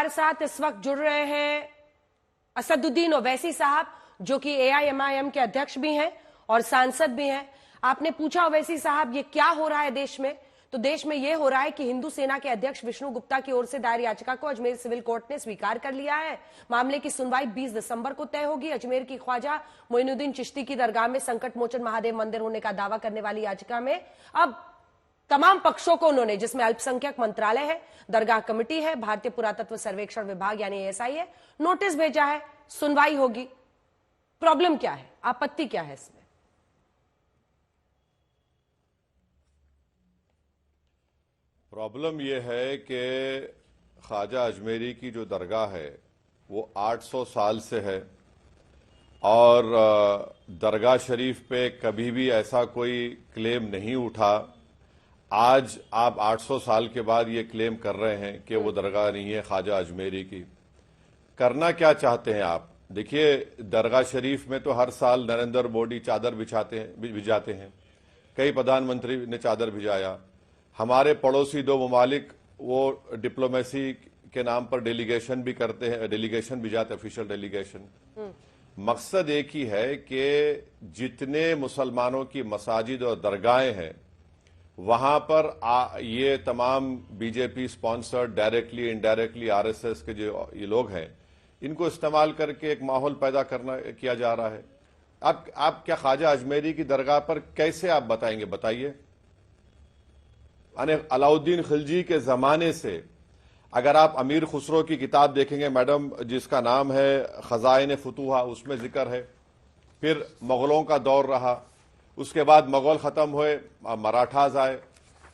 हमारे साथ इस वक्त जुड़ रहे हैं असदुद्दीन ओवैसी साहब, जो कि एआईएमआईएम के अध्यक्ष भी हैं और सांसद भी हैं। आपने पूछा ओवैसी साहब ये क्या हो रहा है देश में, तो देश में यह हो रहा है कि हिंदू सेना के अध्यक्ष विष्णु गुप्ता की ओर से दायर याचिका को अजमेर सिविल कोर्ट ने स्वीकार कर लिया है। मामले की सुनवाई 20 दिसंबर को तय होगी। अजमेर की ख्वाजा मोइनुद्दीन चिश्ती की दरगाह में संकट मोचन महादेव मंदिर होने का दावा करने वाली याचिका में अब तमाम पक्षों को उन्होंने, जिसमें अल्पसंख्यक मंत्रालय है, दरगाह कमेटी है, भारतीय पुरातत्व सर्वेक्षण विभाग यानी एएसआई है, नोटिस भेजा है। सुनवाई होगी। प्रॉब्लम क्या है, आपत्ति क्या है इसमें? प्रॉब्लम यह है कि ख्वाजा अजमेरी की जो दरगाह है वो 800 साल से है और दरगाह शरीफ पे कभी भी ऐसा कोई क्लेम नहीं उठा। आज आप 800 साल के बाद ये क्लेम कर रहे हैं कि वो दरगाह नहीं है ख्वाजा अजमेरी की। करना क्या चाहते हैं आप? देखिए, दरगाह शरीफ में तो हर साल नरेंद्र मोदी चादर भिजाते हैं, कई प्रधानमंत्री ने चादर भिजाया। हमारे पड़ोसी 2 ममालिक वो डिप्लोमेसी के नाम पर डेलीगेशन भी करते हैं, डेलीगेशन भिजाते, ऑफिशियल डेलीगेशन। मकसद एक ही है कि जितने मुसलमानों की मसाजिद और दरगाहें हैं वहां पर ये तमाम BJP sponsored directly indirectly RSS के जो ये लोग हैं, इनको इस्तेमाल करके एक माहौल पैदा किया जा रहा है। आप क्या ख्वाजा अजमेरी की दरगाह पर कैसे आप बताएंगे? बताइए। अलाउद्दीन खिलजी के जमाने से अगर आप अमीर खुसरो की किताब देखेंगे मैडम, जिसका नाम है खजाइन फुतूहा, उसमें जिक्र है। फिर मुगलों का दौर रहा, उसके बाद मुगल खत्म हुए, मराठाज आए।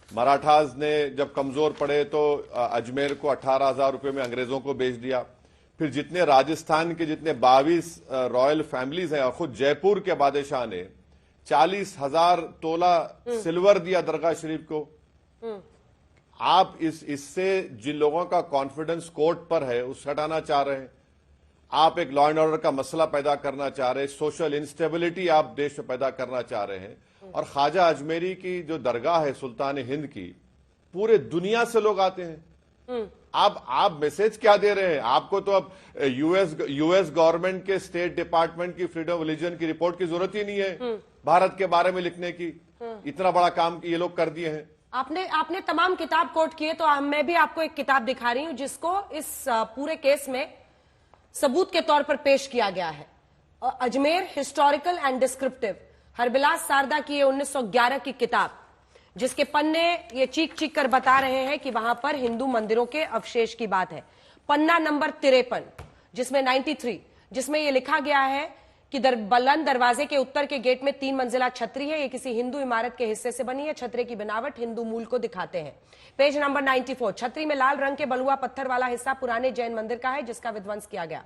मराठाज ने जब कमजोर पड़े तो अजमेर को 18,000 रुपये में अंग्रेजों को बेच दिया। फिर जितने राजस्थान के जितने 22 रॉयल फैमिलीज हैं और खुद जयपुर के बादशाह ने 40,000 तोला सिल्वर दिया दरगाह शरीफ को। आप इससे जिन लोगों का कॉन्फिडेंस कोर्ट पर है उस हटाना चाह रहे हैं। आप एक लॉ एंड ऑर्डर का मसला पैदा करना चाह रहे हैं, सोशल इंस्टेबिलिटी आप देश में पैदा करना चाह रहे हैं। और ख्वाजा अजमेरी की जो दरगाह है सुल्तान हिंद की, पूरे दुनिया से लोग आते हैं। आप मैसेज क्या दे रहे हैं? आपको तो अब यूएस गवर्नमेंट के स्टेट डिपार्टमेंट की फ्रीडम ऑफ रिलीजन की रिपोर्ट की जरूरत ही नहीं है भारत के बारे में लिखने की। इतना बड़ा काम ये लोग कर दिए हैं। आपने तमाम किताब कोट किए, तो मैं भी आपको एक किताब दिखा रही हूं जिसको इस पूरे केस में सबूत के तौर पर पेश किया गया है। Ajmer historical and descriptive, Harbilas Sarda की 1911 की किताब, जिसके पन्ने ये चीख चीख कर बता रहे हैं कि वहां पर हिंदू मंदिरों के अवशेष की बात है। पन्ना नंबर 53 जिसमें 93, जिसमें यह लिखा गया है कि बुलंद दरवाजे के उत्तर के गेट में 3 मंजिला छतरी है। ये किसी हिंदू इमारत के हिस्से से बनी है। छतरी की बनावट हिंदू मूल को दिखाते हैं। पेज नंबर 94, छतरी में लाल रंग के बलुआ पत्थर वाला हिस्सा पुराने जैन मंदिर का है जिसका विध्वंस किया गया।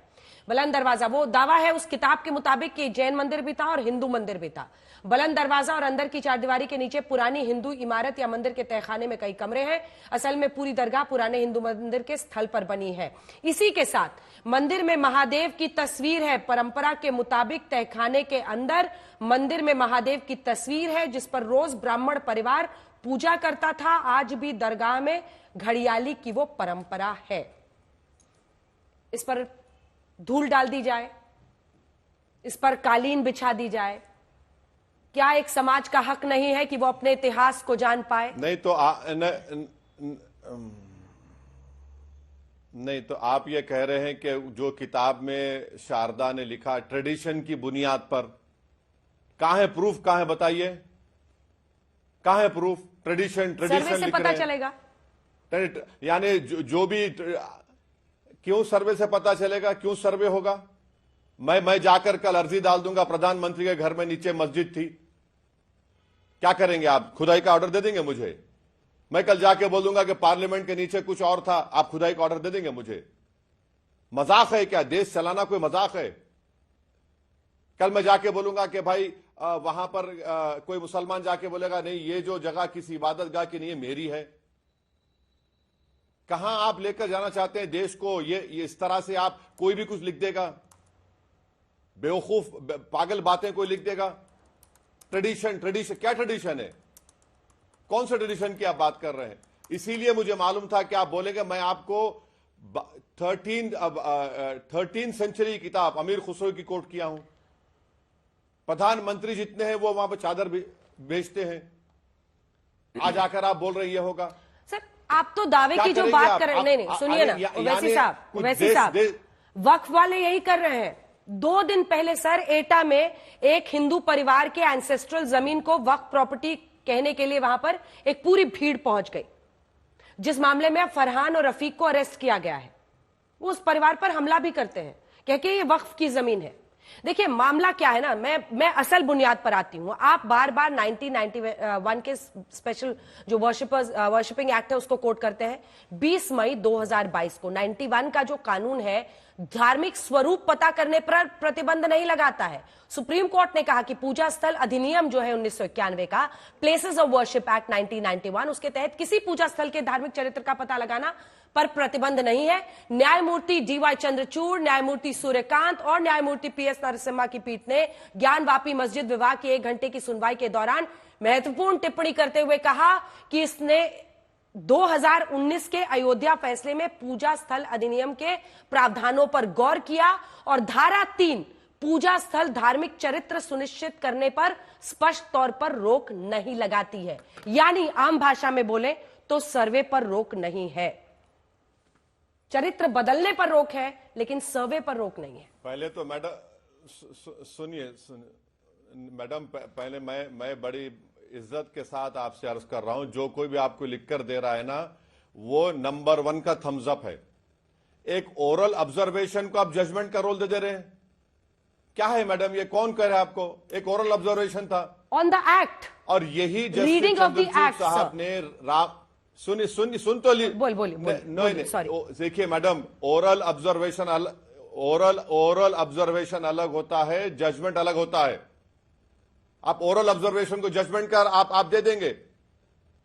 बुलंद दरवाजा, वो दावा है उस किताब के मुताबिक कि जैन मंदिर भी था और हिंदू मंदिर भी था। बुलंद दरवाजा और अंदर की चारदीवारी के नीचे पुरानी हिंदू इमारत या मंदिर के तहखाने में कई कमरे हैं। असल में पूरी दरगाह पुराने हिंदू मंदिर के स्थल पर बनी है। इसी के साथ मंदिर में महादेव की तस्वीर है। परंपरा के मुताबिक तहखाने के अंदर मंदिर में महादेव की तस्वीर है जिस पर रोज ब्राह्मण परिवार पूजा करता था। आज भी दरगाह में घड़ियाली की वो परंपरा है। इस पर धूल डाल दी जाए, इस पर कालीन बिछा दी जाए, क्या एक समाज का हक नहीं है कि वो अपने इतिहास को जान पाए? नहीं तो आप ये कह रहे हैं कि जो किताब में शारदा ने लिखा ट्रेडिशन की बुनियाद पर, कहां है प्रूफ? कहां है बताइए, कहां है प्रूफ? ट्रेडिशन सर्वे से पता चलेगा। यानी जो भी, क्यों सर्वे से पता चलेगा? क्यों सर्वे होगा? मैं जाकर कल अर्जी डाल दूंगा, प्रधानमंत्री के घर में नीचे मस्जिद थी, क्या करेंगे आप? खुदाई का ऑर्डर दे देंगे मुझे? मैं कल जाके बोल दूंगा कि पार्लियामेंट के नीचे कुछ और था, आप खुदाई का ऑर्डर दे देंगे मुझे? मजाक है क्या? देश चलाना कोई मजाक है? कल मैं जाके बोलूंगा कि भाई वहां पर कोई मुसलमान जाके बोलेगा नहीं ये जो जगह किसी इबादत गाह की नहीं है, मेरी है। कहां आप लेकर जाना चाहते हैं देश को? ये इस तरह से आप कोई भी कुछ लिख देगा, बेवकूफ पागल बातें कोई लिख देगा। ट्रेडिशन क्या ट्रेडिशन है? कौन से ट्रेडिशन की आप बात कर रहे हैं? इसीलिए मुझे मालूम था कि आप बोलेंगे। मैं आपको 13 सेंचुरी किताब अमीर खुसरो की कोट किया हूं। प्रधानमंत्री जितने हैं वो वहां पर चादर भेजते हैं। आज आकर आप बोल रहे ये होगा। सर आप तो दावे की जो बात कर रहे हैं, नहीं सुनिए ना, वैसी साहब वक्फ वाले यही कर रहे हैं। 2 दिन पहले सर एटा में एक हिंदू परिवार के एंसेस्ट्रल जमीन को वक्फ प्रॉपर्टी कहने के लिए वहां पर एक पूरी भीड़ पहुंच गई, जिस मामले में अब फरहान और रफीक को अरेस्ट किया गया है। वो उस परिवार पर हमला भी करते हैं, कह के ये वक्फ की जमीन है। देखिए मामला क्या है ना, मैं असल बुनियाद पर आती हूं। आप बार बार 1991 के स्पेशल जो वर्शिपिंग एक्ट है उसको कोट करते हैं। 20 मई 2022 को 91 का जो कानून है धार्मिक स्वरूप पता करने पर प्रतिबंध नहीं लगाता है। सुप्रीम कोर्ट ने कहा कि पूजा स्थल अधिनियम जो है 1991 का, प्लेसेस ऑफ वर्शिप एक्ट 1991, उसके तहत किसी पूजा स्थल के धार्मिक चरित्र का पता लगाना पर प्रतिबंध नहीं है। न्यायमूर्ति डीवाई चंद्रचूड़, न्यायमूर्ति सूर्यकांत और न्यायमूर्ति पीएस नरसिम्हा की पीठ ने ज्ञानवापी मस्जिद विवाह की 1 घंटे की सुनवाई के दौरान महत्वपूर्ण टिप्पणी करते हुए कहा कि इसने 2019 के अयोध्या फैसले में पूजा स्थल अधिनियम के प्रावधानों पर गौर किया और धारा 3 पूजा स्थल धार्मिक चरित्र सुनिश्चित करने पर स्पष्ट तौर पर रोक नहीं लगाती है। यानी आम भाषा में बोले तो सर्वे पर रोक नहीं है। चरित्र बदलने पर रोक है लेकिन सर्वे पर रोक नहीं है। पहले तो मैडम सुनिए मैडम, पहले मैं बड़ी इज्जत के साथ आपसे अर्ज कर रहा हूं, जो कोई भी आपको लिखकर दे रहा है ना वो नंबर 1 का थम्स अप है। एक ओरल ऑब्जर्वेशन को आप जजमेंट का रोल दे रहे हैं। क्या है मैडम, ये कौन कह रहा है आपको? एक ओरल ऑब्जर्वेशन था ऑन द एक्ट, और यही जस्टिस चंद्रचूड़ साहब ने सुन तो ली बोलिए सॉरी। देखिए मैडम, ओरल ऑब्जर्वेशन अलग होता है, जजमेंट अलग होता है। आप ओरल ऑब्जर्वेशन को जजमेंट कर आप दे देंगे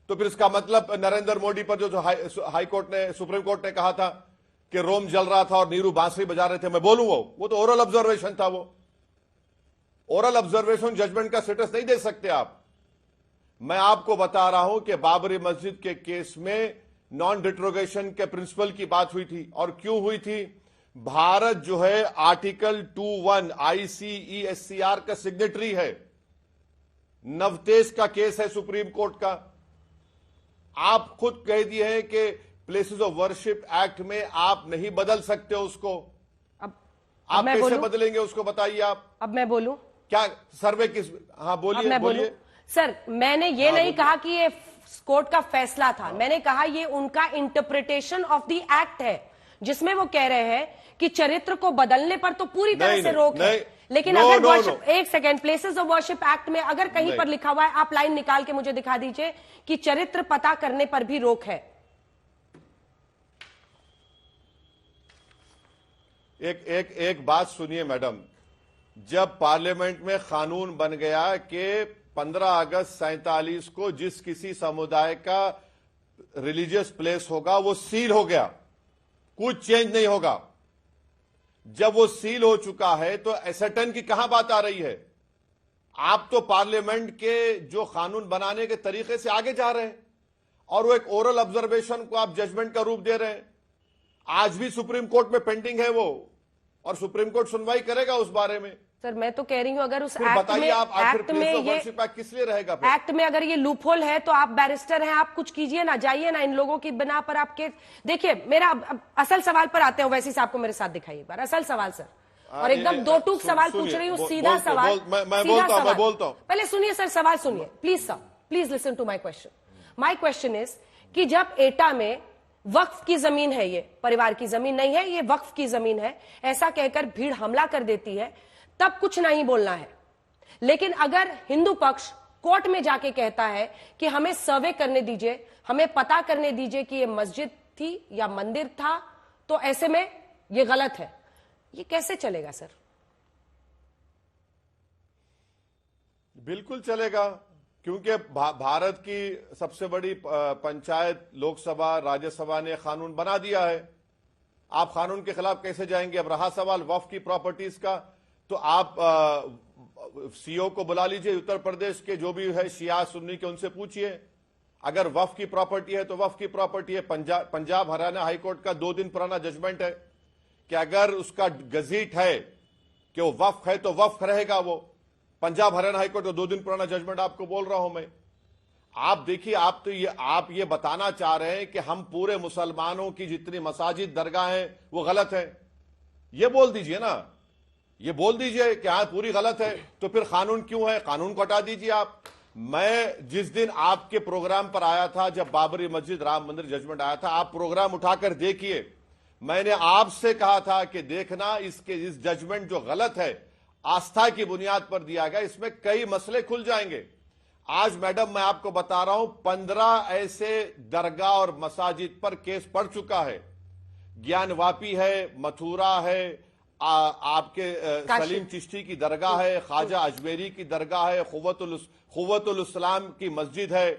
तो फिर इसका मतलब नरेंद्र मोदी पर जो हाई कोर्ट ने, सुप्रीम कोर्ट ने कहा था कि रोम जल रहा था और नीरू बांसुरी बजा रहे थे, मैं बोलूं वो तो ओरल ऑब्जर्वेशन था। वो ओरल ऑब्जर्वेशन जजमेंट का स्टेटस नहीं दे सकते आप। मैं आपको बता रहा हूं कि बाबरी मस्जिद के केस में नॉन डिट्रोगेशन के प्रिंसिपल की बात हुई थी, और क्यों हुई थी? भारत जो है आर्टिकल 21 ICESCR का सिग्नेटरी है। नवतेज का केस है सुप्रीम कोर्ट का। आप खुद कह दिए हैं कि प्लेसेस ऑफ वर्शिप एक्ट में आप नहीं बदल सकते उसको। अब आप कैसे बदलेंगे उसको, बताइए आप। अब मैं बोलूं क्या? सर्वे किस? हाँ बोलिए सर। मैंने ये नहीं कहा कि ये कोर्ट का फैसला था, मैंने कहा ये उनका इंटरप्रिटेशन ऑफ द एक्ट है, जिसमें वो कह रहे हैं कि चरित्र को बदलने पर तो पूरी तरह से रोक है, लेकिन अगर वर्शिप, एक second, places of worship act में अगर कहीं पर लिखा हुआ है, आप लाइन निकाल के मुझे दिखा दीजिए कि चरित्र पता करने पर भी रोक है। एक बात सुनिए मैडम, जब पार्लियामेंट में कानून बन गया कि 15 अगस्त 47 को जिस किसी समुदाय का रिलीजियस प्लेस होगा वो सील हो गया, कुछ चेंज नहीं होगा। जब वो सील हो चुका है तो एसेटन की कहां बात आ रही है? आप तो पार्लियामेंट के जो कानून बनाने के तरीके से आगे जा रहे हैं, और वो एक ओरल ऑब्जर्वेशन को आप जजमेंट का रूप दे रहे हैं। आज भी सुप्रीम कोर्ट में पेंडिंग है वो, और सुप्रीम कोर्ट सुनवाई करेगा उस बारे में। सर मैं तो कह रही हूं अगर उस एक्ट में, किस लिए रहेगा? एक्ट में अगर ये लूपहोल है तो आप बैरिस्टर हैं, आप कुछ कीजिए ना, जाइए ना, इन लोगों की बिना पर आपके। देखिए मेरा असल सवाल पर आते हैं, वैसे साहब को मेरे साथ दिखाइए एक बार असल सवाल सर, और एकदम दो टूक सवाल पूछ रही हूँ, सीधा सवाल। मैं बोलता हूँ, पहले सुनिए सर, सवाल सुनिए please sir, please listen to my question. My question is कि जब एटा में वक्फ की जमीन है, ये परिवार की जमीन नहीं है, ये वक्फ की जमीन है, ऐसा कहकर भीड़ हमला कर देती है, तब कुछ नहीं बोलना है। लेकिन अगर हिंदू पक्ष कोर्ट में जाके कहता है कि हमें सर्वे करने दीजिए, हमें पता करने दीजिए कि ये मस्जिद थी या मंदिर था, तो ऐसे में ये गलत है, ये कैसे चलेगा सर? बिल्कुल चलेगा, क्योंकि भारत की सबसे बड़ी पंचायत लोकसभा राज्यसभा ने कानून बना दिया है। आप कानून के खिलाफ कैसे जाएंगे? अब रहा सवाल वक्फ की प्रॉपर्टीज का, तो आप सीओ को बुला लीजिए, उत्तर प्रदेश के जो भी है शिया सुन्नी के, उनसे पूछिए। अगर वक्फ की प्रॉपर्टी है तो वक्फ की प्रॉपर्टी है। पंजाब हरियाणा हाईकोर्ट का 2 दिन पुराना जजमेंट है कि अगर उसका गजीट है कि वो वक्फ है तो वक्फ रहेगा वो। पंजाब हरियाणा हाईकोर्ट का 2 दिन पुराना जजमेंट आपको बोल रहा हूं मैं। आप देखिए, आप ये बताना चाह रहे हैं कि हम पूरे मुसलमानों की जितनी मसाजिद दरगाह हैं वो गलत है। ये बोल दीजिए ना, ये बोल दीजिए कि हाँ पूरी गलत है। तो फिर कानून क्यों है? कानून को हटा दीजिए आप। मैं जिस दिन आपके प्रोग्राम पर आया था, जब बाबरी मस्जिद राम मंदिर जजमेंट आया था, आप प्रोग्राम उठाकर देखिए। मैंने आपसे कहा था कि देखना इस जजमेंट जो गलत है, आस्था की बुनियाद पर दिया गया, इसमें कई मसले खुल जाएंगे। आज मैडम मैं आपको बता रहा हूं 15 ऐसे दरगाह और मसाजिद पर केस पड़ चुका है। ज्ञानवापी है, मथुरा है, आपके सलीम चिश्ती की दरगाह है, ख्वाजा अजमेरी की दरगाह है, खुव्वतुल इस्लाम की मस्जिद है,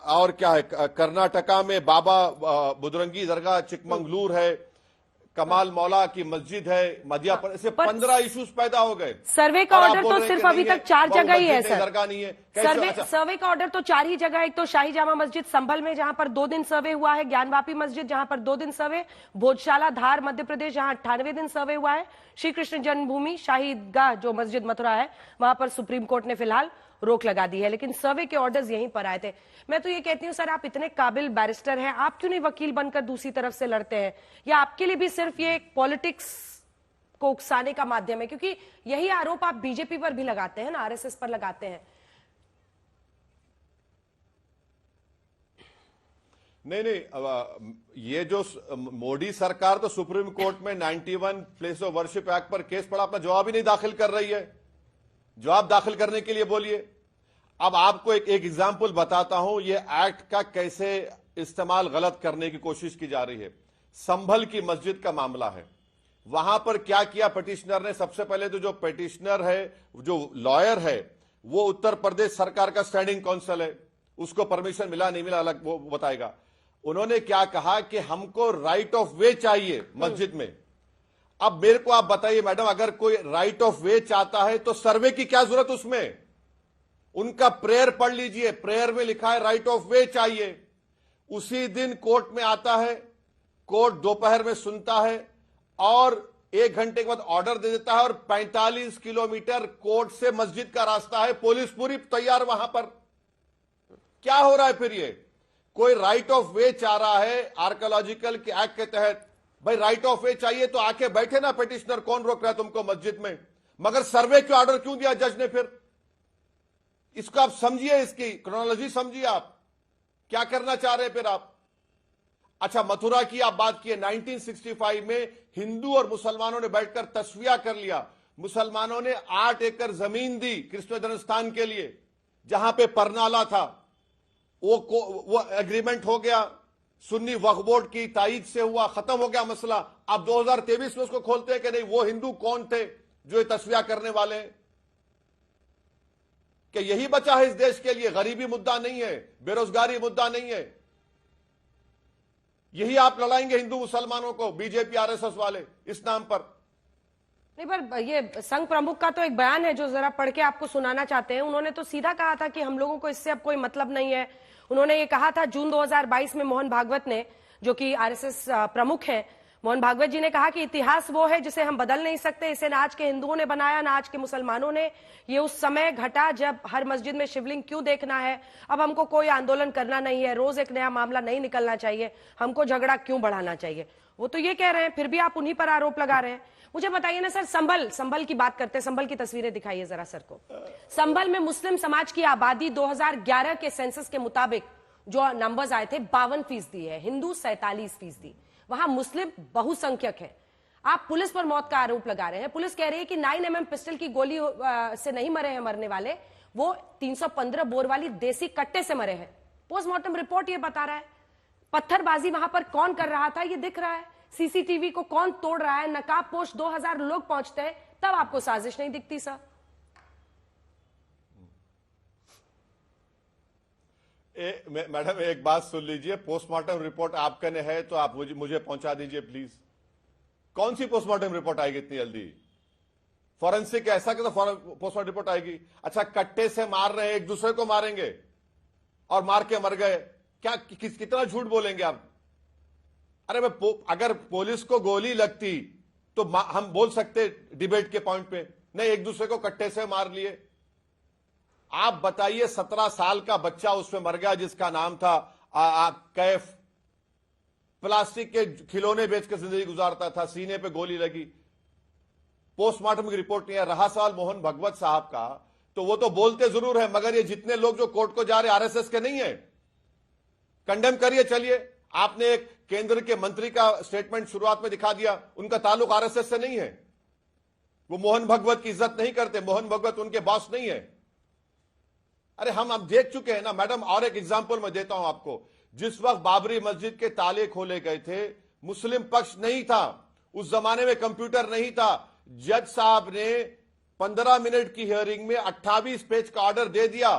और क्या है, कर्नाटका में बाबा बुदरंगी दरगाह चिकमंगलूर है, कमाल मौला की मस्जिद है, मध्य प्रदेश से 15 इश्यूज पैदा हो गए। सर्वे का ऑर्डर तो सिर्फ अभी तक 4 जगह ही है सर। दरगाह नहीं है सर्वे का ऑर्डर तो 4 ही जगह। एक तो शाही जामा मस्जिद संभल में जहां पर 2 दिन सर्वे हुआ है, ज्ञानवापी मस्जिद जहां पर 2 दिन सर्वे, भोजशाला धार मध्य प्रदेश जहां 98 दिन सर्वे हुआ है, श्री कृष्ण जन्मभूमि शाही ईदगाह जो मस्जिद मथुरा है वहां पर सुप्रीम कोर्ट ने फिलहाल रोक लगा दी है, लेकिन सर्वे के ऑर्डर्स यहीं पर आए थे। मैं तो ये कहती हूं सर, आप इतने काबिल बैरिस्टर हैं, आप क्यों नहीं वकील बनकर दूसरी तरफ से लड़ते हैं? या आपके लिए भी सिर्फ ये पॉलिटिक्स को उकसाने का माध्यम है? क्योंकि यही आरोप आप बीजेपी पर भी लगाते हैं ना, आरएसएस पर लगाते हैं। नहीं, ये जो मोदी सरकार तो सुप्रीम कोर्ट में 91 प्लेस ऑफ वर्शिप एक्ट पर केस पड़ा, अपना जवाब ही नहीं दाखिल कर रही है। जवाब दाखिल करने के लिए बोलिए। अब आपको एक एग्जाम्पल बताता हूं, ये एक्ट का कैसे इस्तेमाल गलत करने की कोशिश की जा रही है। संभल की मस्जिद का मामला है, वहां पर क्या किया पिटिशनर ने? सबसे पहले तो जो पिटिशनर है, जो लॉयर है, वो उत्तर प्रदेश सरकार का स्टैंडिंग काउंसिल है, उसको परमिशन मिला नहीं मिला अलग वो बताएगा। उन्होंने क्या कहा कि हमको राइट ऑफ वे चाहिए मस्जिद में। अब मेरे को आप बताइए मैडम, अगर कोई राइट ऑफ वे चाहता है तो सर्वे की क्या जरूरत उसमें? उनका प्रेयर पढ़ लीजिए, प्रेयर में लिखा है राइट ऑफ वे चाहिए। उसी दिन कोर्ट में आता है, कोर्ट दोपहर में सुनता है और 1 घंटे के बाद ऑर्डर दे देता है, और 45 किलोमीटर कोर्ट से मस्जिद का रास्ता है, पुलिस पूरी तैयार वहां पर। क्या हो रहा है फिर? ये कोई राइट ऑफ वे चाह रहा है आर्कियोलॉजिकल के एक्ट के तहत, भाई राइट ऑफ वे चाहिए तो आके बैठे ना पिटिशनर, कौन रोक रहा है तुमको मस्जिद में? मगर सर्वे के ऑर्डर क्यों दिया जज ने फिर? इसको आप समझिए, इसकी क्रोनोलॉजी समझिए, आप क्या करना चाह रहे हैं फिर आप। अच्छा, मथुरा की आप बात किए, 1965 में हिंदू और मुसलमानों ने बैठकर तस्वीया कर लिया। मुसलमानों ने 8 एकड़ जमीन दी कृष्ण जन्म स्थान के लिए, जहां पे परनाला था, वो एग्रीमेंट हो गया, सुन्नी वक्फ बोर्ड की ताईद से हुआ, खत्म हो गया मसला। अब 2023 में उसको खोलते हैं कि नहीं, वो हिंदू कौन थे जो ये तस्वीया करने वाले हैं? कि यही बचा है इस देश के लिए? गरीबी मुद्दा नहीं है, बेरोजगारी मुद्दा नहीं है, यही आप लड़ाएंगे हिंदू मुसलमानों को, बीजेपी आरएसएस वाले इस नाम पर? नहीं, पर ये संघ प्रमुख का तो एक बयान है जो जरा पढ़ के आपको सुनाना चाहते हैं। उन्होंने तो सीधा कहा था कि हम लोगों को इससे अब कोई मतलब नहीं है। उन्होंने ये कहा था जून 2022 में, मोहन भागवत ने, जो कि आरएसएस प्रमुख हैं, मोहन भागवत जी ने कहा कि इतिहास वो है जिसे हम बदल नहीं सकते, इसे ना आज के हिंदुओं ने बनाया ना आज के मुसलमानों ने। ये उस समय घटा जब हर मस्जिद में शिवलिंग क्यों देखना है? अब हमको कोई आंदोलन करना नहीं है, रोज एक नया मामला नहीं निकलना चाहिए, हमको झगड़ा क्यों बढ़ाना चाहिए? वो तो ये कह रहे हैं, फिर भी आप उन्हीं पर आरोप लगा रहे हैं। मुझे बताइए ना सर, संभल की बात करते हैं, संभल की तस्वीरें दिखाइए जरा सर को। संभल में मुस्लिम समाज की आबादी 2011 के सेंसस के मुताबिक जो नंबर्स आए थे 52% है, हिंदू 47%। वहां मुस्लिम बहुसंख्यक है। आप पुलिस पर मौत का आरोप लगा रहे हैं। पुलिस कह रही है कि 9mm पिस्टल की गोली से नहीं मरे हैं मरने वाले, वो 315 बोर वाली देसी कट्टे से मरे हैं। पोस्टमार्टम रिपोर्ट ये बता रहा है। पत्थरबाजी वहां पर कौन कर रहा था ये दिख रहा है, सीसीटीवी को कौन तोड़ रहा है, नकाबपोश 2000 लोग पहुंचते हैं, तब आपको साजिश नहीं दिखती सर? मैडम एक बात सुन लीजिए, पोस्टमार्टम रिपोर्ट आपके ने है तो आप मुझे पहुंचा दीजिए प्लीज। कौन सी पोस्टमार्टम रिपोर्ट आएगी इतनी जल्दी? फॉरेंसिक ऐसा कि तो पोस्टमार्टम रिपोर्ट आएगी? अच्छा, कट्टे से मार रहे हैं, एक दूसरे को मारेंगे और मार के मर गए। क्या कितना झूठ बोलेंगे आप? अरे अगर पुलिस को गोली लगती तो हम बोल सकते डिबेट के पॉइंट पे, नहीं एक दूसरे को कट्टे से मार लिए। आप बताइए 17 साल का बच्चा उसमें मर गया जिसका नाम था कैफ, प्लास्टिक के खिलौने बेचकर जिंदगी गुजारता था, सीने पे गोली लगी, पोस्टमार्टम की रिपोर्ट नहीं है। रहा सवाल मोहन भगवत साहब का, तो वो तो बोलते जरूर है, मगर ये जितने लोग जो कोर्ट को जा रहे आरएसएस के नहीं है। कंडेम करिए, चलिए। आपने एक केंद्र के मंत्री का स्टेटमेंट शुरुआत में दिखा दिया, उनका ताल्लुक आरएसएस से नहीं है, वो मोहन भगवत की इज्जत नहीं करते, मोहन भगवत उनके बॉस नहीं है। अरे हम अब देख चुके हैं ना मैडम। और एक एग्जांपल मैं देता हूं आपको। जिस वक्त बाबरी मस्जिद के ताले खोले गए थे, मुस्लिम पक्ष नहीं था, उस जमाने में कंप्यूटर नहीं था। जज साहब ने 15 मिनट की हियरिंग में 28 पेज का ऑर्डर दे दिया।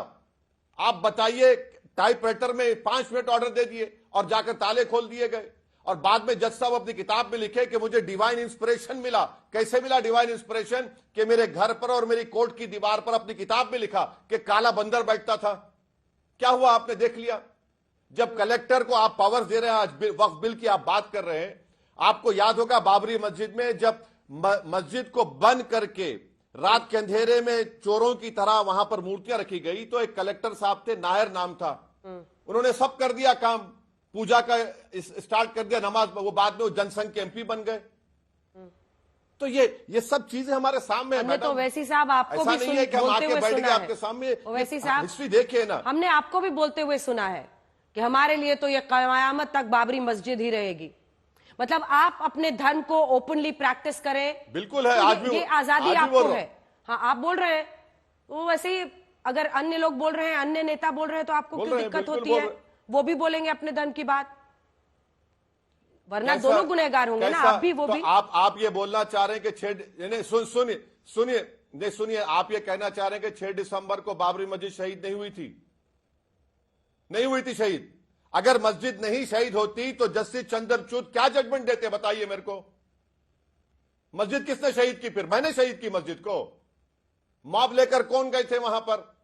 आप बताइए, टाइपराइटर में 5 मिनट ऑर्डर दे दिए और जाकर ताले खोल दिए गए। और बाद में जज साहब अपनी किताब में लिखे कि मुझे डिवाइन इंस्पिरेशन मिला। कैसे मिला डिवाइन इंस्पिरेशन? कि मेरे घर पर और मेरी कोर्ट की दीवार पर अपनी किताब में लिखा कि काला बंदर बैठता था। क्या हुआ आपने देख लिया। जब कलेक्टर को आप पावर्स दे रहे हैं, आज वक्फ बिल की आप बात कर रहे हैं, आपको याद होगा बाबरी मस्जिद में जब मस्जिद को बंद करके रात के अंधेरे में चोरों की तरह वहां पर मूर्तियां रखी गई, तो एक कलेक्टर साहब थे, नायर नाम था, उन्होंने सब कर दिया काम, पूजा का स्टार्ट कर दिया, नमाज, वो बाद में वो जनसंघ के एमपी बन गए। तो ये सब चीजें हमारे सामने है। तो वैसी साहब आपको भी नहीं है कि हम आके बैठ गए आपके सामने। वैसी साहब हिस्ट्री देखिए ना, हमने आपको भी बोलते हुए सुना है कि हमारे लिए तो ये कयामत तक बाबरी मस्जिद ही रहेगी। मतलब आप अपने धर्म को ओपनली प्रैक्टिस करें। बिल्कुल है, तो आज भी ये आजादी आपको है। हाँ, आप बोल रहे हैं, तो वैसे ही अगर अन्य लोग बोल रहे हैं, अन्य नेता बोल रहे हैं, तो आपको क्यों दिक्कत होती है? वो भी बोलेंगे अपने धर्म की बात, वरना दोनों गुनहगार होंगे ना, आप भी वो भी। आप ये बोलना चाह रहे हैं कि सुनिए, आप ये कहना चाह रहे हैं कि 6 दिसंबर को बाबरी मस्जिद शहीद नहीं हुई थी? नहीं हुई थी शहीद। अगर मस्जिद नहीं शहीद होती तो जस्टिस चंद्रचूड़ क्या जजमेंट देते, बताइए मेरे को। मस्जिद किसने शहीद की? फिर मैंने शहीद की मस्जिद को। मॉब लेकर कौन गए थे वहां पर?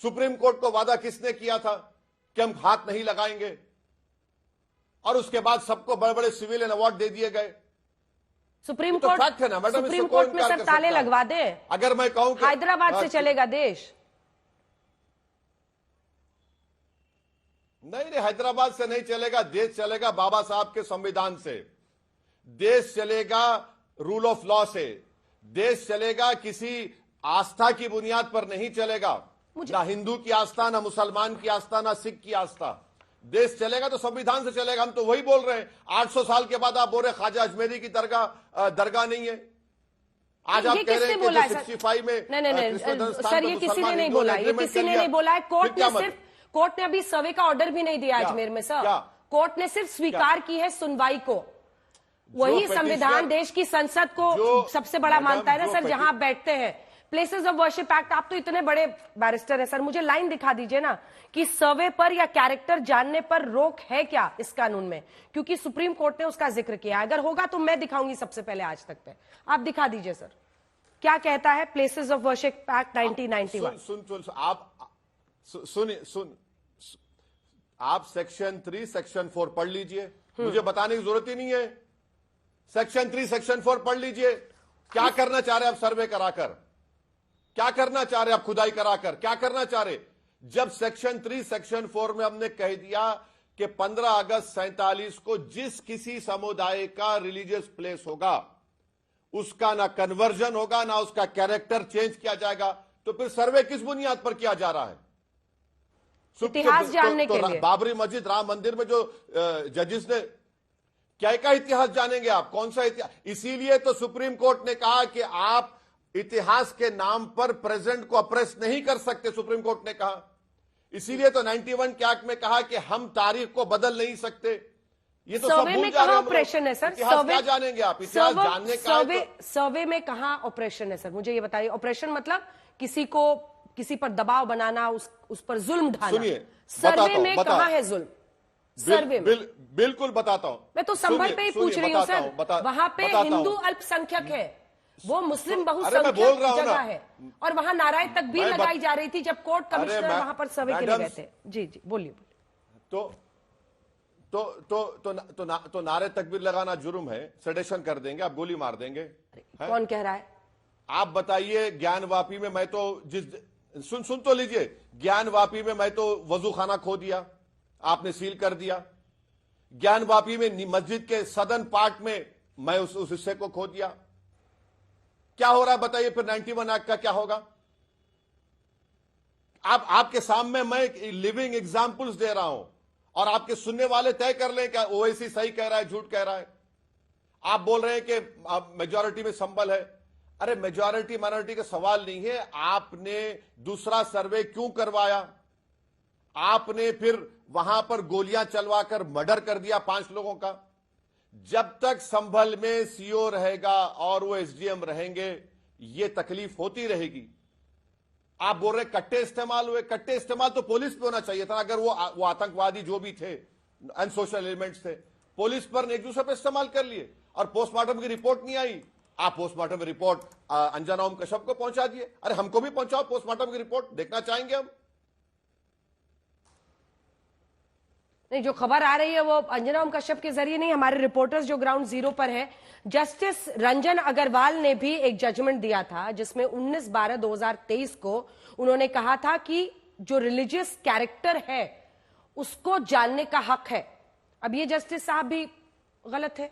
सुप्रीम कोर्ट को वादा किसने किया था कि हम हाथ नहीं लगाएंगे? और उसके बाद सबको बड़े बड़े सिविलियन अवार्ड दे दिए गए। सुप्रीम कोर्ट फैक्ट है ना मैडम, सुप्रीम कोर्ट में सब ताले लगवा दे। अगर मैं कहूं कि हैदराबाद से चलेगा देश, नहीं, हैदराबाद से नहीं चलेगा देश, चलेगा बाबा साहब के संविधान से, देश चलेगा रूल ऑफ लॉ से, देश चलेगा किसी आस्था की बुनियाद पर नहीं चलेगा। ना हिंदू की आस्था, ना मुसलमान की आस्था, ना सिख की आस्था। देश चलेगा तो संविधान से चलेगा। हम तो वही बोल रहे हैं। 800 साल के बाद आप बोल रहे हैं ख्वाजा अजमेरी की दरगाह नहीं है। आज आप कह रहे हैं कि 65 में नहीं सर, ये किसी ने नहीं बोला, ये किसी ने नहीं बोला है। कोर्ट ने अभी सर्वे का ऑर्डर भी नहीं दिया अजमेर में सर। कोर्ट ने सिर्फ स्वीकार की है सुनवाई को। वही संविधान देश की संसद को सबसे बड़ा मानता है ना सर, जहां आप बैठते हैं। प्लेसेस ऑफ वर्शिप एक्ट, आप तो इतने बड़े बैरिस्टर हैं सर, मुझे लाइन दिखा दीजिए ना कि सर्वे पर या कैरेक्टर जानने पर रोक है क्या इस कानून में, क्योंकि सुप्रीम कोर्ट ने उसका जिक्र किया। अगर होगा तो मैं दिखाऊंगी सबसे पहले आज तक पे। आप दिखा दीजिए सर, क्या कहता है प्लेसेस ऑफ वर्शिप एक्ट 1991। आप सेक्शन 3 सेक्शन 4 पढ़ लीजिए, मुझे बताने की जरूरत ही नहीं है। सेक्शन 3 सेक्शन 4 पढ़ लीजिए। क्या करना चाह रहे आप सर्वे कराकर? क्या करना चाह रहे आप खुदाई कराकर? क्या करना चाह रहे? जब सेक्शन 3 सेक्शन 4 में हमने कह दिया कि 15 अगस्त 47 को जिस किसी समुदाय का रिलीजियस प्लेस होगा उसका ना कन्वर्जन होगा, ना उसका कैरेक्टर चेंज किया जाएगा, तो फिर सर्वे किस बुनियाद पर किया जा रहा है? इतिहास जानने के लिए। बाबरी मस्जिद, राम मंदिर में जो जजेस ने क्या का इतिहास जानेंगे आप? कौन सा इतिहास? इसीलिए तो सुप्रीम कोर्ट ने कहा कि आप इतिहास के नाम पर प्रेजेंट को अप्रेस नहीं कर सकते, सुप्रीम कोर्ट ने कहा। इसीलिए तो 91 के एक्ट में कहा कि हम तारीख को बदल नहीं सकते। ये तो सर्वे में कहां ऑपरेशन है सर? क्या जानेंगे आप? इतिहास जानने का सर्वे में कहां ऑपरेशन है सर, मुझे ये बताइए। ऑपरेशन मतलब किसी पर दबाव बनाना, उस पर जुल्म ढाना। सुनिए, सर्वे में कहां है जुल्म? सर्वे में बिल्कुल बताता हूं। मैं तो संभल पे ही पूछ रही हूं सर। वहां पे हिंदू अल्पसंख्यक है, वो मुस्लिम अरे मैं बोल बहुसंख्यक रहा हूं जगह ना, है और वहां नाराएं तकबीर मैं लगाई जा रही थी जब कोर्ट कमिश्नर मैं- वहां पर सर्वे के लिए मैडम, गए थे। जी जी बोलिए बोलिए। तो नारे तकबीर लगाना जुर्म है, सेडेशन कर देंगे, आप गोली मार देंगे। कौन कह रहा है? आप बताइए, ज्ञानवापी में मैं तो सुन तो लीजिए, ज्ञानवापी में मैं तो वजू खाना खो दिया, आपने सील कर दिया। ज्ञानवापी में मस्जिद के सदन पार्ट में मैं उस हिस्से को खो दिया। क्या हो रहा है बताइए फिर 91 एक्ट का क्या होगा? आपके सामने मैं लिविंग एग्जाम्पल्स दे रहा हूं और आपके सुनने वाले तय कर लें क्या ओवैसी सही कह रहा है झूठ कह रहा है। आप बोल रहे हैं कि मेजॉरिटी में संबल है। अरे मेजॉरिटी माइनॉरिटी का सवाल नहीं है, आपने दूसरा सर्वे क्यों करवाया? आपने फिर वहां पर गोलियां चलवाकर मर्डर कर दिया 5 लोगों का। जब तक संभल में सीओ रहेगा और वो एसडीएम रहेंगे, ये तकलीफ होती रहेगी। आप बोल रहे कट्टे इस्तेमाल हुए, कट्टे इस्तेमाल तो पुलिस पे होना चाहिए था। अगर वो आतंकवादी जो भी थे, अनसोशल एलिमेंट्स थे, पुलिस पर एक दूसरे पे इस्तेमाल कर लिए और पोस्टमार्टम की रिपोर्ट नहीं आई। आप पोस्टमार्टम की रिपोर्ट अंजना ओम कश्यप को पहुंचा दिए। अरे हमको भी पहुंचाओ पोस्टमार्टम की रिपोर्ट, देखना चाहेंगे हम। नहीं, जो खबर आ रही है वो अंजना ओम कश्यप के जरिए नहीं, हमारे रिपोर्टर्स जो ग्राउंड जीरो पर हैं, जस्टिस रंजन अग्रवाल ने भी एक जजमेंट दिया था जिसमें 19/12/2023 को उन्होंने कहा था कि जो रिलीजियस कैरेक्टर है उसको जानने का हक है। अब ये जस्टिस साहब भी गलत है।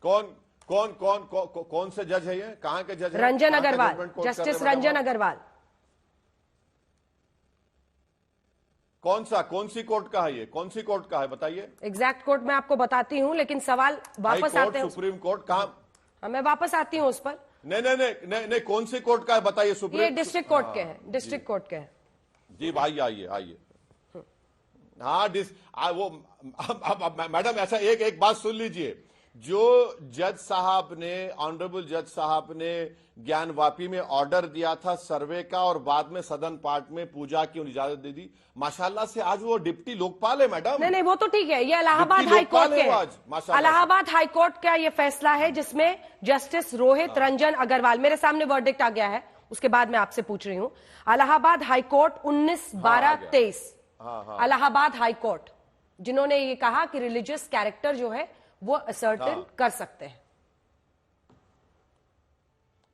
कौन से जज है ये? कहां के जज? रंजन अग्रवाल, जस्टिस रंजन अग्रवाल। कौन सी कोर्ट का है ये? कौन सी कोर्ट का है बताइए? एग्जैक्ट कोर्ट मैं आपको बताती हूं, लेकिन सवाल वापस आते हैं। सुप्रीम कोर्ट कहां? हाँ, मैं वापस आती हूं उस पर। नहीं, कौन सी कोर्ट का है बताइए? सुप्रीम, ये डिस्ट्रिक्ट कोर्ट के हैं, डिस्ट्रिक्ट कोर्ट के हैं। जी भाई, आइए। हाँ, वो मैडम ऐसा एक बात सुन लीजिए। जो जज साहब ने, ऑनरेबल जज साहब ने ज्ञानवापी में ऑर्डर दिया था सर्वे का और बाद में सदन पार्ट में पूजा की इजाजत दे दी, माशाल्लाह से आज वो डिप्टी लोकपाल है मैडम। नहीं, वो तो ठीक है, ये इलाहाबाद हाई कोर्ट के, इलाहाबाद हाई कोर्ट का ये फैसला है जिसमें जस्टिस रोहित रंजन अग्रवाल, मेरे सामने वर्डिक्ट आ गया है, उसके बाद मैं आपसे पूछ रही हूं। Allahabad high court 19/12/23, Allahabad high court, जिन्होंने ये कहा कि रिलीजियस कैरेक्टर जो है वो असर्टेन कर सकते हैं।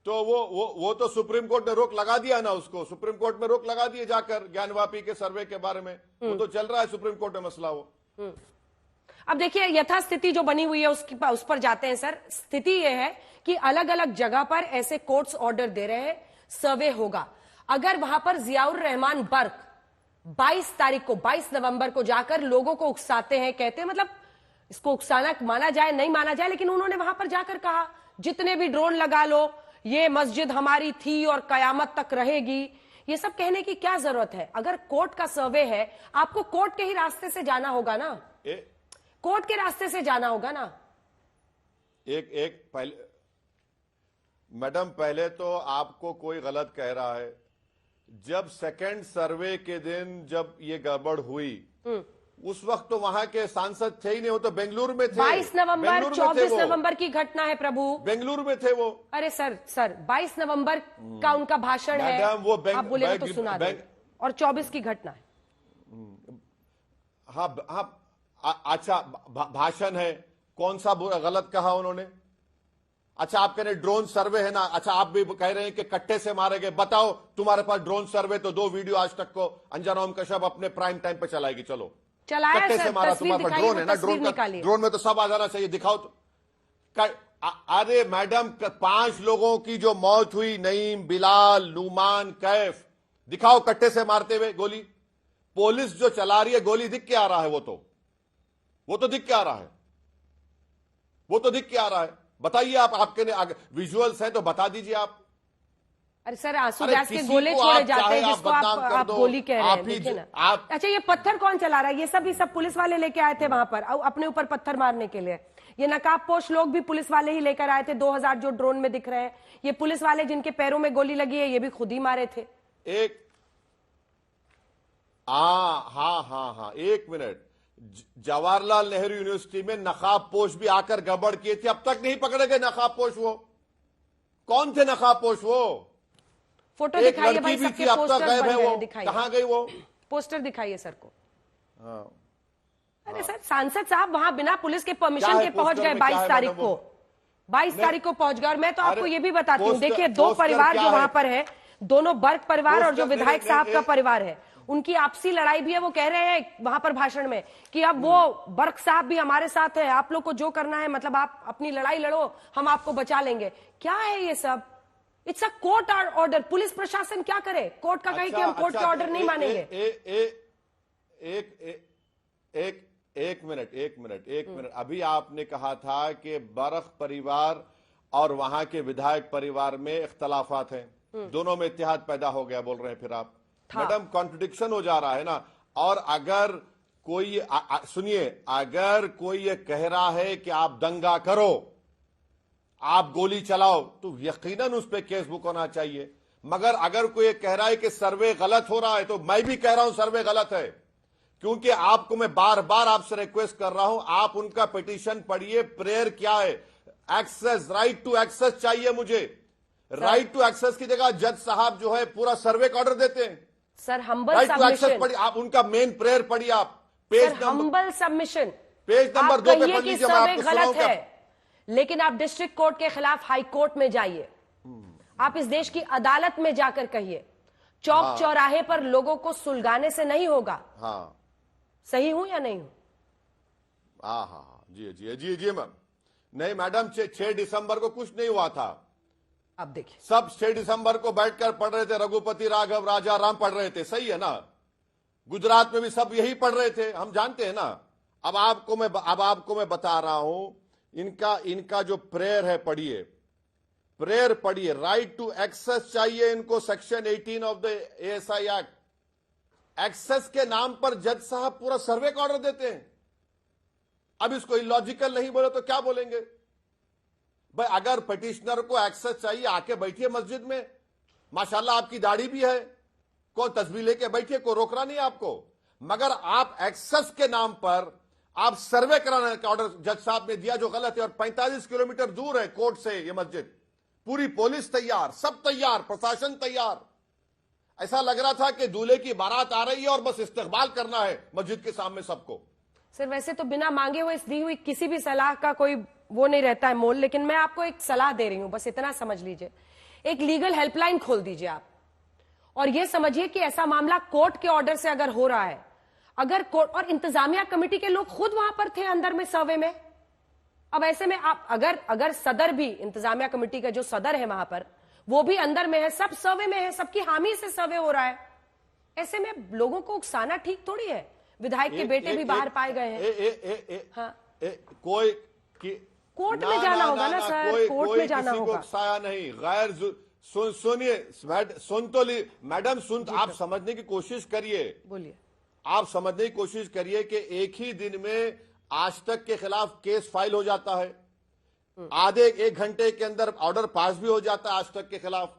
तो वो तो सुप्रीम कोर्ट ने रोक लगा दिया ना उसको, सुप्रीम कोर्ट में रोक लगा दिए जाकर ज्ञानवापी के सर्वे के बारे में। वो तो चल रहा है सुप्रीम कोर्ट में मसला वो। अब देखिए यथास्थिति जो बनी हुई है उस पर जाते हैं सर। स्थिति यह है कि अलग अलग जगह पर ऐसे कोर्ट्स ऑर्डर दे रहे हैं, सर्वे होगा। अगर वहां पर जियाउर रहमान बर्क 22 तारीख को, 22 नवंबर को जाकर लोगों को उकसाते हैं, कहते हैं, मतलब इसको उकसाना माना जाए नहीं माना जाए, लेकिन उन्होंने वहां पर जाकर कहा जितने भी ड्रोन लगा लो, ये मस्जिद हमारी थी और कयामत तक रहेगी। ये सब कहने की क्या जरूरत है? अगर कोर्ट का सर्वे है, आपको कोर्ट के ही रास्ते से जाना होगा ना, कोर्ट के रास्ते से जाना होगा ना। एक पहले मैडम, पहले तो आपको कोई गलत कह रहा है। जब सेकंड सर्वे के दिन जब ये गड़बड़ हुई, उस वक्त तो वहां के सांसद थे ही नहीं, वो तो बेंगलुरु में थे। 22 नवंबर 24 नवंबर की घटना है प्रभु, बेंगलुरु में थे वो। अरे सर 22 नवंबर का उनका भाषण है, आप बोले तो सुना दें, और 24 की घटना है। हाँ, अच्छा भाषण है, कौन सा गलत कहा उन्होंने? अच्छा, आप कह रहे ड्रोन सर्वे है ना, अच्छा आप भी कह रहे हैं कि कट्टे से मारे गए। बताओ, तुम्हारे पास ड्रोन सर्वे तो 2 वीडियो आज तक को अंजना ओम कश्यप अपने प्राइम टाइम पे चलाएगी। चलो, चलाया कट्टे सर, से मारा, तुम्हारे पास ड्रोन है ना, ड्रोन में तो सब आ जाना चाहिए, दिखाओ तो। अरे मैडम, 5 लोगों की जो मौत हुई, नईम, बिलाल, लुमान, कैफ, दिखाओ कट्टे से मारते हुए गोली। पुलिस जो चला रही है गोली, दिख के आ रहा है, वो तो दिख के आ रहा है, वो तो दिख के आ रहा है। बताइए आपके विजुअल्स हैं तो बता दीजिए आप। अरे सर, आंसू गैस के गोले छोड़े जाते हैं जिसको आप गोली कह रहे हैं, देखिए ना। अच्छा, ये पत्थर कौन चला रहा है? ये सब पुलिस वाले लेके आए थे वहां पर अपने ऊपर पत्थर मारने के लिए। ये नकाबपोश लोग भी पुलिस वाले ही लेकर आए थे। 2000 जो ड्रोन में दिख रहे हैं, ये पुलिस वाले जिनके पैरों में गोली लगी है, ये भी खुद ही मारे थे। हाँ, 1 मिनट। जवाहरलाल नेहरू यूनिवर्सिटी में नकाबपोश भी आकर गड़बड़ किए थे, अब तक नहीं पकड़े गए नकाबपोश। वो कौन थे नकाबपोश? वो फोटो एक दिखाइए लड़की भाई, भी सबके थी, अब तक पोस्टर गायब बन है। गए, वो दिखाइए कहां गई? वो पोस्टर दिखाइए सर को। हाँ। अरे सर, सांसद साहब वहां बिना पुलिस के परमिशन है के पहुंच पोस्टर गए में? क्या 22 है तारीख मैडम को, वो? 22 तारीख को पहुंच गए। और मैं तो आपको अरे ये भी बताती हूँ, पोस्टर- देखिए दो पोस्टर परिवार क्या जो है? वहां पर है, दोनों बर्ग परिवार और जो पोस्टर विधायक नहीं, साहब नहीं, का परिवार है, उनकी आपसी लड़ाई भी है। वो कह रहे हैं वहां पर भाषण में कि अब वो बर्ग साहब भी हमारे साथ है, आप लोग को जो करना है, मतलब आप अपनी लड़ाई लड़ो, हम आपको बचा लेंगे। क्या है ये सब? It's a court order. Police प्रशासन क्या करे? कोर्ट का कहे कि हम कोर्ट के ऑर्डर नहीं मानेंगे। एक मिनट। अभी आपने कहा था कि बर्ग परिवार और वहां के विधायक परिवार में इख्तलाफात हैं, दोनों में इत्तेहाद पैदा हो गया, बोल रहे हैं फिर आप। मैडम, कॉन्ट्रडिक्शन हो जा रहा है ना। और अगर कोई सुनिए, अगर कोई ये कह रहा है कि आप दंगा करो, आप गोली चलाओ, तो यकीनन उस पर केस बुक होना चाहिए। मगर अगर कोई ये कह रहा है कि सर्वे गलत हो रहा है, तो मैं भी कह रहा हूं सर्वे गलत है। क्योंकि आपको मैं बार बार आपसे रिक्वेस्ट कर रहा हूं, आप उनका पिटीशन पढ़िए। प्रेयर क्या है? एक्सेस, राइट टू एक्सेस चाहिए मुझे। राइट टू एक्सेस की जगह जज साहब जो है पूरा सर्वे का ऑर्डर देते हैं। Sir, humble right to access submission. पढ़िए, आप उनका मेन प्रेयर पढ़िए। आप page number, humble submission, page number आप 2 पे कहिए पढ़ कि लीजिए। मैं सर्वे आपको गलत सुनाऊं है, लेकिन आप डिस्ट्रिक्ट कोर्ट के खिलाफ हाई कोर्ट में जाइए, आप इस देश की अदालत में जाकर कहिए। चौक चौराहे पर लोगों को सुलगाने से नहीं होगा। हाँ, सही हूं या नहीं हूं? हाँ, जी मैम। नहीं मैडम, 6 दिसंबर को कुछ नहीं हुआ था। अब देखिए, सब 6 दिसंबर को बैठकर पढ़ रहे थे, रघुपति राघव राजा राम पढ़ रहे थे, सही है ना। गुजरात में भी सब यही पढ़ रहे थे, हम जानते हैं ना। अब आपको मैं बता रहा हूं, इनका जो प्रेयर है पढ़िए, प्रेयर पढ़िए। राइट टू एक्सेस चाहिए इनको, section 18 of the ASI act. Access के नाम पर जज साहब पूरा सर्वे का ऑर्डर देते हैं। अब इसको इलॉजिकल नहीं बोले तो क्या बोलेंगे भाई? अगर पिटिशनर को एक्सेस चाहिए, आके बैठिए मस्जिद में, माशाल्लाह आपकी दाढ़ी भी है, कोई तस्वीर लेके बैठिए, कोई रोक रहा नहीं आपको। मगर आप एक्सेस के नाम पर आप सर्वे कराने का ऑर्डर जज साहब ने दिया, जो गलत है। और 45 किलोमीटर दूर है कोर्ट से ये मस्जिद। पूरी पुलिस तैयार, सब तैयार, प्रशासन तैयार। ऐसा लग रहा था कि दूल्हे की बारात आ रही है और बस इस्तकबाल करना है मस्जिद के सामने सबको। सर वैसे तो बिना मांगे हुए दी हुई किसी भी सलाह का कोई वो नहीं रहता है मोल, लेकिन मैं आपको एक सलाह दे रही हूं, बस इतना समझ लीजिए। एक लीगल हेल्पलाइन खोल दीजिए आप, और ये समझिए कि ऐसा मामला कोर्ट के ऑर्डर से अगर हो रहा है, अगर कोर्ट और इंतजामिया कमेटी के लोग खुद वहां पर थे अंदर में सर्वे में, अब ऐसे में आप अगर सदर भी, इंतजामिया कमेटी का जो सदर है वहां पर, वो भी अंदर में है, सब सर्वे में है, सबकी हामी से सर्वे हो रहा है, ऐसे में लोगों को उकसाना ठीक थोड़ी है। विधायक के बेटे भी बाहर पाए गए हैं। हाँ, कोई कोर्ट में जाना होगा ना सर, कोर्ट में जाना होगा। उकसाया नहीं, गैर सुनिए सुन तो ली मैडम, सुन, आप समझने की कोशिश करिए। बोलिए। आप समझने की कोशिश करिए कि एक ही दिन में आज तक के खिलाफ केस फाइल हो जाता है, आधे 1 घंटे के अंदर ऑर्डर पास भी हो जाता है आज तक के खिलाफ,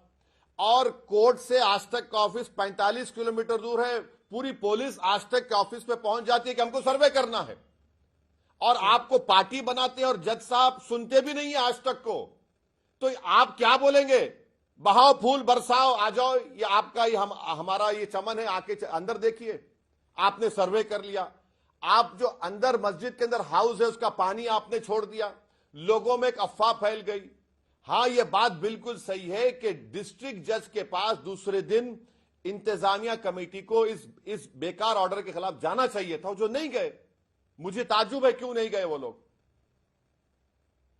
और कोर्ट से आज तक का ऑफिस 45 किलोमीटर दूर है। पूरी पुलिस आज तक के ऑफिस पे पहुंच जाती है कि हमको सर्वे करना है, और आपको पार्टी बनाते हैं, और जज साहब सुनते भी नहीं है आज तक को। तो आप क्या बोलेंगे? बहाओ फूल बरसाओ, आ जाओ, ये आपका ये हमारा ये चमन है, आके अंदर देखिए। आपने सर्वे कर लिया, आप जो अंदर मस्जिद के अंदर हाउस है उसका पानी आपने छोड़ दिया, लोगों में एक अफवाह फैल गई। हां, यह बात बिल्कुल सही है कि डिस्ट्रिक्ट जज के पास दूसरे दिन इंतजामिया कमेटी को इस बेकार ऑर्डर के खिलाफ जाना चाहिए था, जो नहीं गए। मुझे ताज्जुब है क्यों नहीं गए वो लोग।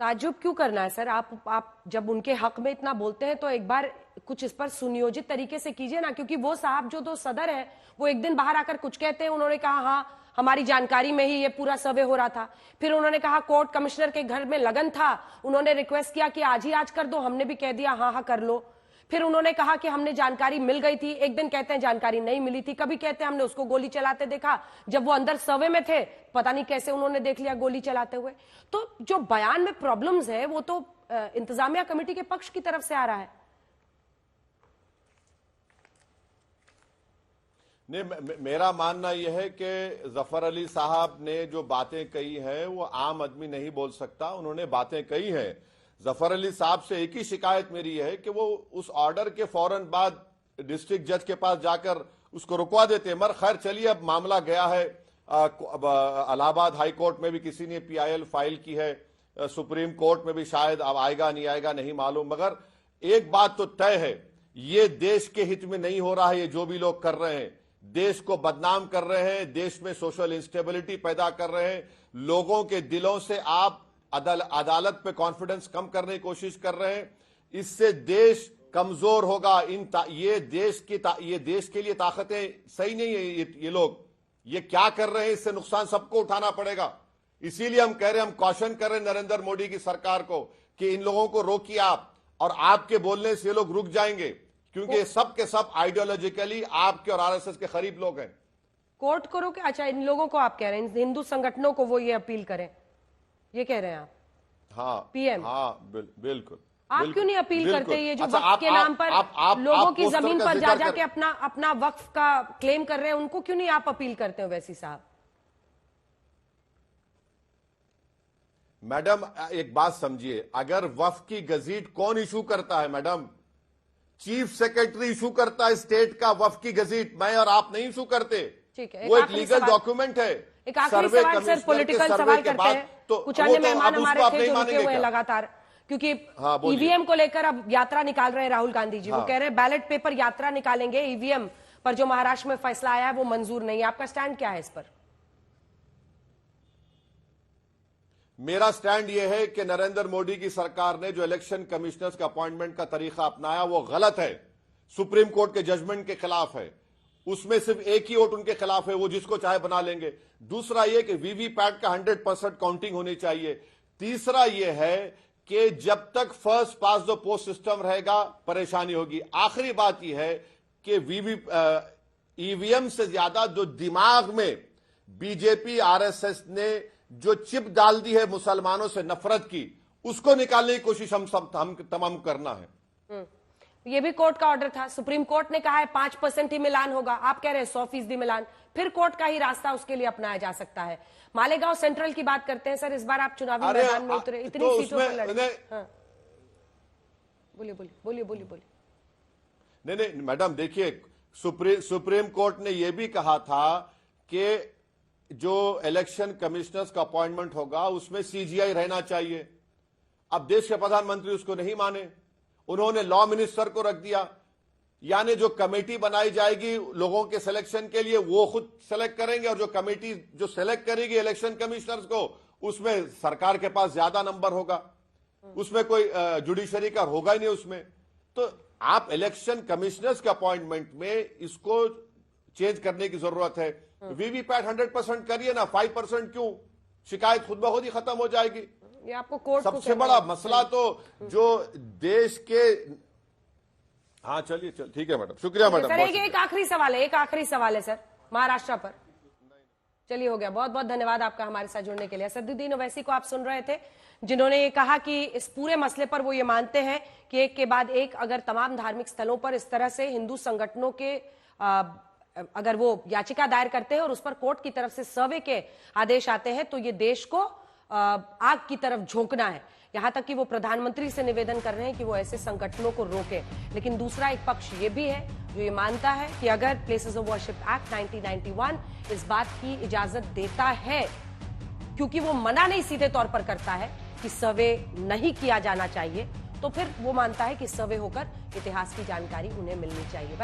ताज्जुब क्यों करना है सर? आप जब उनके हक में इतना बोलते हैं तो एक बार कुछ इस पर सुनियोजित तरीके से कीजिए ना, क्योंकि वो साहब जो दो सदर है, वो एक दिन बाहर आकर कुछ कहते हैं, उन्होंने कहा हाँ हमारी जानकारी में ही ये पूरा सर्वे हो रहा था, फिर उन्होंने कहा कोर्ट कमिश्नर के घर में लगन था, उन्होंने रिक्वेस्ट किया कि आज ही आज कर दो, हमने भी कह दिया हाँ हाँ कर लो। फिर उन्होंने कहा कि हमने जानकारी मिल गई थी, एक दिन कहते हैं जानकारी नहीं मिली थी, कभी कहते हैं हमने उसको गोली चलाते देखा, जब वो अंदर सर्वे में थे पता नहीं कैसे उन्होंने देख लिया गोली चलाते हुए। तो जो बयान में प्रॉब्लम्स है वो तो इंतजामिया कमेटी के पक्ष की तरफ से आ रहा है। नहीं, मेरा मानना यह है कि जफर अली साहब ने जो बातें कही हैं वो आम आदमी नहीं बोल सकता। उन्होंने बातें कही हैं। जफर अली साहब से एक ही शिकायत मेरी है कि वो उस ऑर्डर के फौरन बाद डिस्ट्रिक्ट जज के पास जाकर उसको रुकवा देते। मगर खैर चलिए, अब मामला गया है इलाहाबाद हाई कोर्ट में भी किसी ने PIL फाइल की है, सुप्रीम कोर्ट में भी शायद अब आएगा नहीं आएगा नहीं मालूम। मगर एक बात तो तय है, ये देश के हित में नहीं हो रहा है। ये जो भी लोग कर रहे हैं, देश को बदनाम कर रहे हैं, देश में सोशल इंस्टेबिलिटी पैदा कर रहे हैं, लोगों के दिलों से आप अदालत पे कॉन्फिडेंस कम करने की कोशिश कर रहे हैं। इससे देश कमजोर होगा। ये देश के लिए ताकतें सही नहीं है। ये लोग ये क्या कर रहे हैं, इससे नुकसान सबको उठाना पड़ेगा। इसीलिए हम कह रहे हैं, हम कॉशन कर रहे हैं नरेंद्र मोदी की सरकार को कि इन लोगों को रोकिए आप, और आपके बोलने से ये लोग रुक जाएंगे, क्योंकि सब के सब आइडियोलॉजिकली आपके और RSS के करीब लोग हैं। कोर्ट को रोके? अच्छा, इन लोगों को आप कह रहे हैं, हिंदू संगठनों को वो ये अपील करें, ये कह रहे हैं आप? हाँ PM, हाँ बिल्कुल। आप क्यों नहीं अपील बिल्कुल। करते? ये जो अच्छा, वक्फ के नाम पर लोगों की पोस्टर जमीन का पर जिक्र जा जाके अपना वक्फ का क्लेम कर रहे हैं, उनको क्यों नहीं आप अपील करते हो वैसी साहब? मैडम एक बात समझिए, अगर वक्फ की गजीट कौन इशू करता है मैडम? चीफ सेक्रेटरी इशू करता है स्टेट का वक्फ की गजीट, मैं और आप नहीं इशू करते। ठीक है, वो एक लीगल डॉक्यूमेंट है। एक आखिरी सवाल सर, पॉलिटिकल सवाल करते हैं। कुछ अन्य मेहमान हमारे थे जो रुके हुए हैं लगातार, क्योंकि EVM को लेकर अब यात्रा निकाल रहे हैं राहुल गांधी जी। वो कह रहे हैं बैलेट पेपर यात्रा निकालेंगे, EVM पर जो महाराष्ट्र में फैसला आया है वो मंजूर नहीं है। आपका स्टैंड क्या है इस पर? मेरा स्टैंड यह है कि नरेंद्र मोदी की सरकार ने जो इलेक्शन कमिश्नर्स का अपॉइंटमेंट का तरीका अपनाया वो गलत है, सुप्रीम कोर्ट के जजमेंट के खिलाफ है। उसमें सिर्फ एक ही वोट उनके खिलाफ है, वो जिसको चाहे बना लेंगे। दूसरा यह कि वीवीपैट का 100% काउंटिंग होनी चाहिए। तीसरा यह है कि जब तक first pass the post system रहेगा परेशानी होगी। आखिरी बात यह है कि EVM से ज्यादा जो दिमाग में बीजेपी RSS ने जो चिप डाल दी है मुसलमानों से नफरत की, उसको निकालने की कोशिश हम तमाम करना है। ये भी कोर्ट का ऑर्डर था, सुप्रीम कोर्ट ने कहा है 5% ही मिलान होगा, आप कह रहे हैं 100% मिलान। फिर कोर्ट का ही रास्ता उसके लिए अपनाया जा सकता है। मालेगांव सेंट्रल की बात करते हैं सर, इस बार आप चुनावी मैदान में उतरे, इतनी तो सीटों पर लड़े। हाँ। बोलिए। नहीं मैडम, देखिए सुप्रीम कोर्ट ने यह भी कहा था कि जो इलेक्शन कमिश्नर्स का अपॉइंटमेंट होगा उसमें CGI रहना चाहिए। अब देश के प्रधानमंत्री उसको नहीं माने, उन्होंने लॉ मिनिस्टर को रख दिया। यानी जो कमेटी बनाई जाएगी लोगों के सिलेक्शन के लिए वो खुद सेलेक्ट करेंगे, और जो कमेटी जो सेलेक्ट करेगी इलेक्शन कमिश्नर्स को, उसमें सरकार के पास ज्यादा नंबर होगा, उसमें कोई जुडिशरी का होगा ही नहीं उसमें। तो आप इलेक्शन कमिश्नर्स के अपॉइंटमेंट में इसको चेंज करने की जरूरत है। वीवीपैट 100% करिए ना, 5% क्यों? शिकायत खुद ब खुद ही खत्म हो जाएगी। ये आपको कोर्ट सबसे बड़ा मसला तो जो देश के, हाँ चलिए ठीक है मैडम, शुक्रिया मैडम। सर एक आखिरी सवाल है सर, महाराष्ट्र पर। चलिए हो गया, बहुत बहुत धन्यवाद आपका हमारे साथ जुड़ने के लिए। असदुद्दीन ओवैसी को आप सुन रहे थे, जिन्होंने ये कहा कि इस पूरे मसले पर वो ये मानते हैं कि एक के बाद एक अगर तमाम धार्मिक स्थलों पर इस तरह से हिंदू संगठनों के अगर वो याचिका दायर करते हैं और उस पर कोर्ट की तरफ से सर्वे के आदेश आते हैं, तो ये देश को आग की तरफ झोंकना है। यहां तक कि वो प्रधानमंत्री से निवेदन कर रहे हैं कि वो ऐसे संगठनों को रोके। लेकिन दूसरा एक पक्ष ये भी है जो ये मानता है कि अगर प्लेसेस ऑफ वर्शिप एक्ट 1991 इस बात की इजाजत देता है, क्योंकि वो मना नहीं सीधे तौर पर करता है कि सर्वे नहीं किया जाना चाहिए, तो फिर वो मानता है कि सर्वे होकर इतिहास की जानकारी उन्हें मिलनी चाहिए।